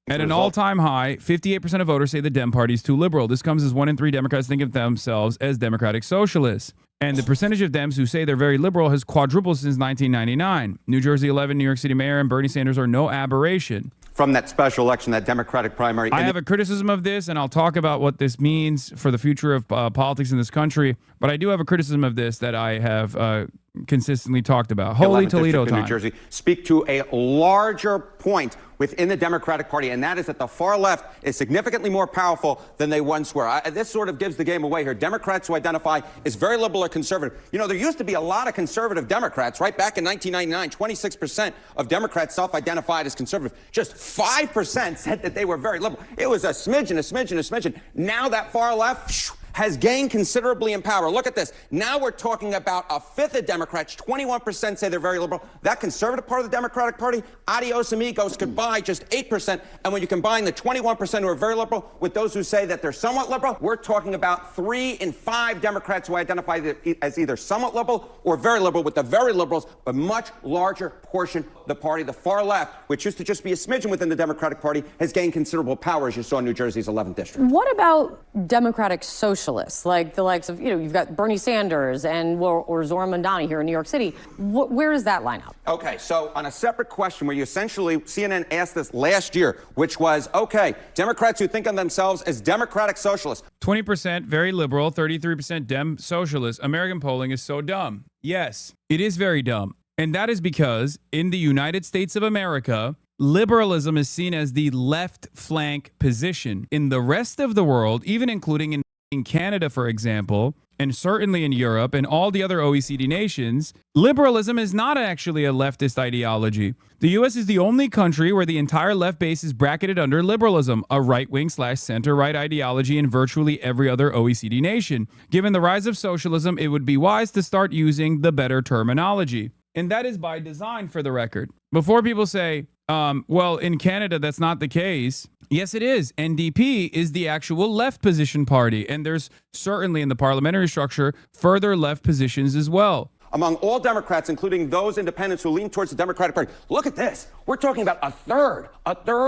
At an all-time high, 58% of voters say the Dem Party is too liberal. This comes as 1 in 3 Democrats think of themselves as democratic socialists. And the percentage of Dems who say they're very liberal has quadrupled since 1999. New Jersey 11, New York City mayor, and Bernie Sanders are no aberration. From that special election, that Democratic primary. I have a criticism of this, and I'll talk about what this means for the future of politics in this country. But I do have a criticism of this that I have consistently talked about. Holy Toledo time. New Jersey speak to a larger point within the Democratic Party, and that is that the far left is significantly more powerful than they once were. This sort of gives the game away here. Democrats who identify as very liberal or conservative. You know, there used to be a lot of conservative Democrats, right? Back in 1999, 26% of Democrats self-identified as conservative. Just 5% said that they were very liberal. It was a smidgen. Now that far left has gained considerably in power. Look at this. Now we're talking about a fifth of Democrats. 21% say they're very liberal. That conservative part of the Democratic Party, adios amigos, goodbye, just 8%. And when you combine the 21% who are very liberal with those who say that they're somewhat liberal, we're talking about 3 in 5 Democrats who identify as either somewhat liberal or very liberal, with the very liberals, a much larger portion of the party, the far left, which used to just be a smidgen within the Democratic Party, has gained considerable power, as you saw in New Jersey's 11th district. What about Democratic socialists, like the likes of, you've got Bernie Sanders or Zoran Mandani here in New York City? Where does that line up? Okay, so on a separate question where you essentially, CNN asked this last year, which was, okay, Democrats who think of themselves as democratic socialists. 20% very liberal, 33% Dem socialist. American polling is so dumb. Yes, it is very dumb. And that is because in the United States of America, liberalism is seen as the left flank position. In the rest of the world, even including in Canada, for example, and certainly in Europe and all the other OECD nations, liberalism is not actually a leftist ideology. The U.S. is the only country where the entire left base is bracketed under liberalism, a right-wing/center-right ideology in virtually every other OECD nation. Given the rise of socialism, it would be wise to start using the better terminology. And that is by design, for the record. Before people say, well, in Canada, that's not the case. Yes, it is. NDP is the actual left position party. And there's certainly in the parliamentary structure further left positions as well. Among all Democrats, including those independents who lean towards the Democratic Party. Look at this. We're talking about a third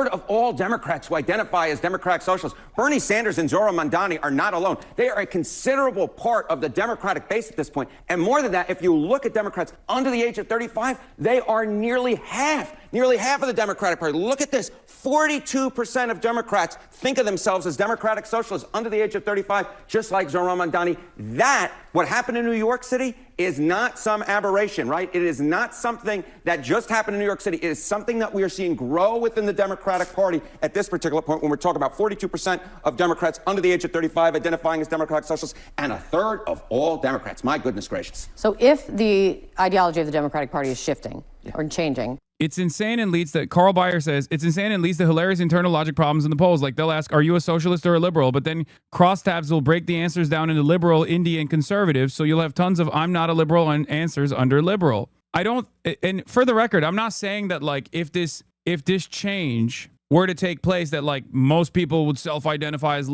of all Democrats who identify as democratic socialists. Bernie Sanders and Zoran Mandani are not alone. They are a considerable part of the Democratic base at this point. And more than that, if you look at Democrats under the age of 35, they are nearly half of the Democratic Party. Look at this. 42% of Democrats think of themselves as democratic socialists under the age of 35, just like Zoran Mandani. What happened in New York City, is not some aberration, right? It is not something that just happened in New York City. It is something that we are seeing grow within the Democratic Party at this particular point, when we're talking about 42% of Democrats under the age of 35 identifying as democratic socialists, and a third of all Democrats. My goodness gracious. So if the ideology of the Democratic Party is shifting or changing, it's insane and leads to, Carl Bayer says, it's insane and leads to hilarious internal logic problems in the polls. Like, they'll ask, are you a socialist or a liberal? But then crosstabs will break the answers down into liberal, indie, and conservative. So you'll have tons of I'm not a liberal and answers under liberal. And for the record, I'm not saying that, like, if this change were to take place, that, like, most people would self-identify as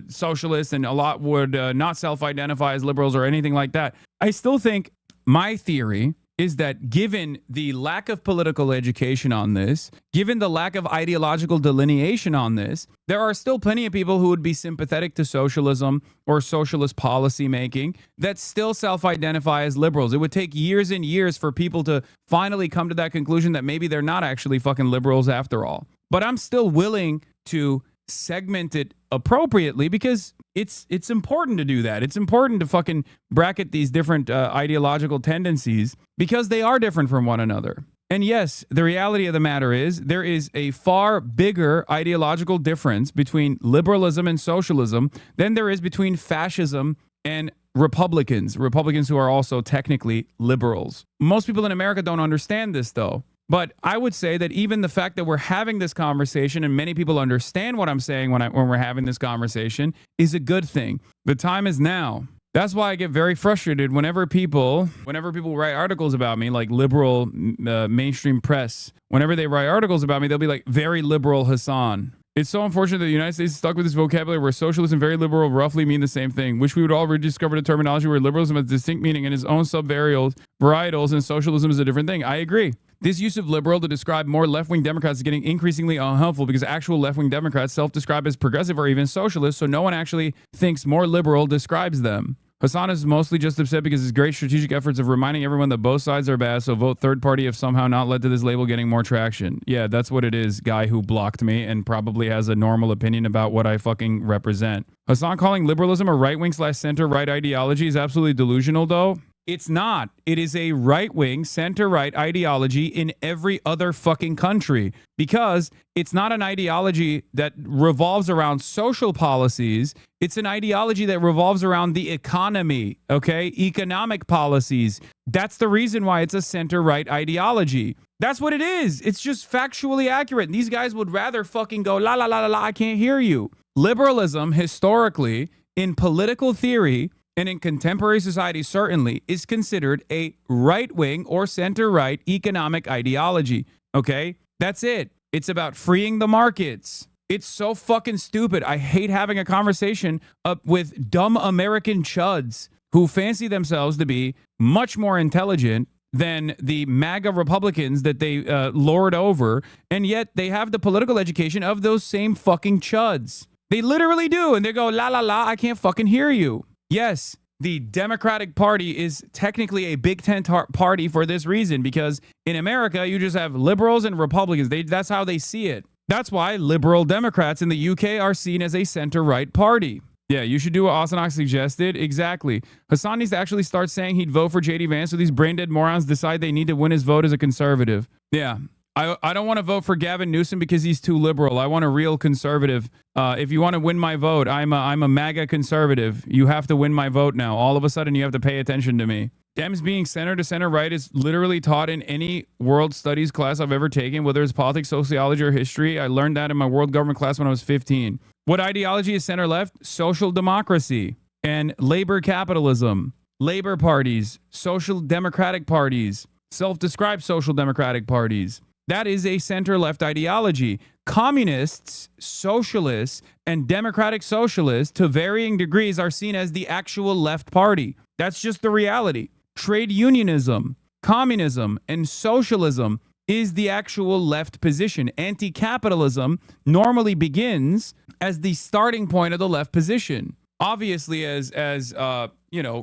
socialists and a lot would not self-identify as liberals or anything like that. I still think my theory is that given the lack of political education on this, given the lack of ideological delineation on this, there are still plenty of people who would be sympathetic to socialism or socialist policy making that still self-identify as liberals. It would take years and years for people to finally come to that conclusion that maybe they're not actually fucking liberals after all. But I'm still willing to segment it appropriately because it's important to do that. It's important to fucking bracket these different ideological tendencies because they are different from one another. And yes, the reality of the matter is there is a far bigger ideological difference between liberalism and socialism than there is between fascism and Republicans who are also technically liberals. Most people in America don't understand this, though. But I would say that even the fact that we're having this conversation and many people understand what I'm saying when we're having this conversation is a good thing. The time is now. That's why I get very frustrated whenever people write articles about me, like liberal mainstream press. Whenever they write articles about me, they'll be like, very liberal Hassan. It's so unfortunate that the United States is stuck with this vocabulary where socialist and very liberal roughly mean the same thing. Wish we would all rediscover the terminology where liberalism has distinct meaning and its own sub-varietals, and socialism is a different thing. I agree. This use of liberal to describe more left-wing Democrats is getting increasingly unhelpful because actual left-wing Democrats self-describe as progressive or even socialist, so no one actually thinks more liberal describes them. Hassan is mostly just upset because his great strategic efforts of reminding everyone that both sides are bad, so vote third party have somehow not led to this label getting more traction. Yeah, that's what it is, guy who blocked me and probably has a normal opinion about what I fucking represent. Hassan calling liberalism a right-wing / center-right ideology is absolutely delusional, though. It's not. It is a right-wing, center-right ideology in every other fucking country because it's not an ideology that revolves around social policies. It's an ideology that revolves around the economy, okay? Economic policies. That's the reason why it's a center-right ideology. That's what it is. It's just factually accurate. And these guys would rather fucking go, la, la, la, la, la, I can't hear you. Liberalism, historically, in political theory, and in contemporary society, certainly, is considered a right-wing or center-right economic ideology, okay? That's it. It's about freeing the markets. It's so fucking stupid. I hate having a conversation with dumb American chuds who fancy themselves to be much more intelligent than the MAGA Republicans that they lord over, and yet they have the political education of those same fucking chuds. They literally do, and they go, la, la, la, I can't fucking hear you. Yes, the Democratic Party is technically a Big Tent party for this reason, because in America, you just have liberals and Republicans. That's how they see it. That's why liberal Democrats in the UK are seen as a center-right party. Yeah, you should do what Asanak suggested. Exactly. Hassan needs to actually start saying he'd vote for J.D. Vance so these brain-dead morons decide they need to win his vote as a conservative. Yeah. I don't want to vote for Gavin Newsom because he's too liberal. I want a real conservative. If you want to win my vote, I'm a MAGA conservative. You have to win my vote now. All of a sudden, you have to pay attention to me. Dems being center to center right is literally taught in any world studies class I've ever taken, whether it's politics, sociology, or history. I learned that in my world government class when I was 15. What ideology is center left? Social democracy and labor capitalism. Labor parties, social democratic parties, self-described social democratic parties. That is a center-left ideology. Communists, socialists, and democratic socialists, to varying degrees, are seen as the actual left party. That's just the reality. Trade unionism, communism, and socialism is the actual left position. Anti-capitalism normally begins as the starting point of the left position. Obviously, as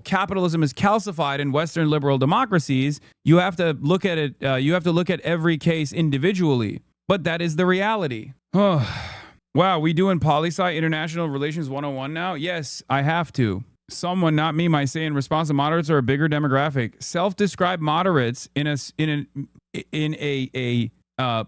capitalism is calcified in Western liberal democracies, you have to look at it. You have to look at every case individually. But that is the reality. Wow, we doing poli-sci international relations 101 now? Yes, I have to. Someone, not me, might say in response to moderates are a bigger demographic. Self-described moderates in a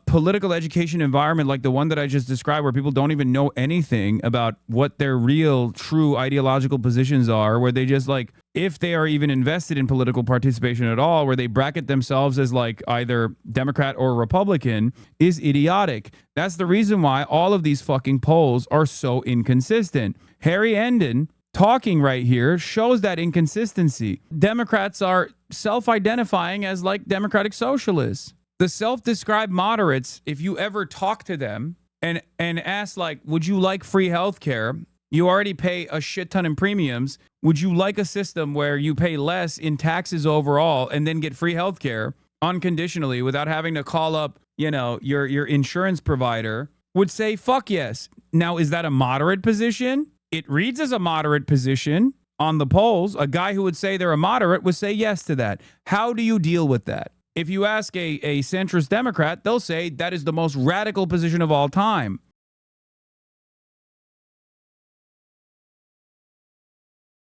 political education environment like the one that I just described, where people don't even know anything about what their real, true ideological positions are, where they just like, if they are even invested in political participation at all, where they bracket themselves as like either Democrat or Republican, is idiotic. That's the reason why all of these fucking polls are so inconsistent. Harry Enden talking right here shows that inconsistency. Democrats are self-identifying as like democratic socialists. The self-described moderates, if you ever talk to them and ask, like, would you like free health care? You already pay a shit ton in premiums. Would you like a system where you pay less in taxes overall and then get free health care unconditionally without having to call up, your insurance provider? Would say, fuck yes. Now, is that a moderate position? It reads as a moderate position on the polls. A guy who would say they're a moderate would say yes to that. How do you deal with that? If you ask a centrist Democrat, they'll say that is the most radical position of all time.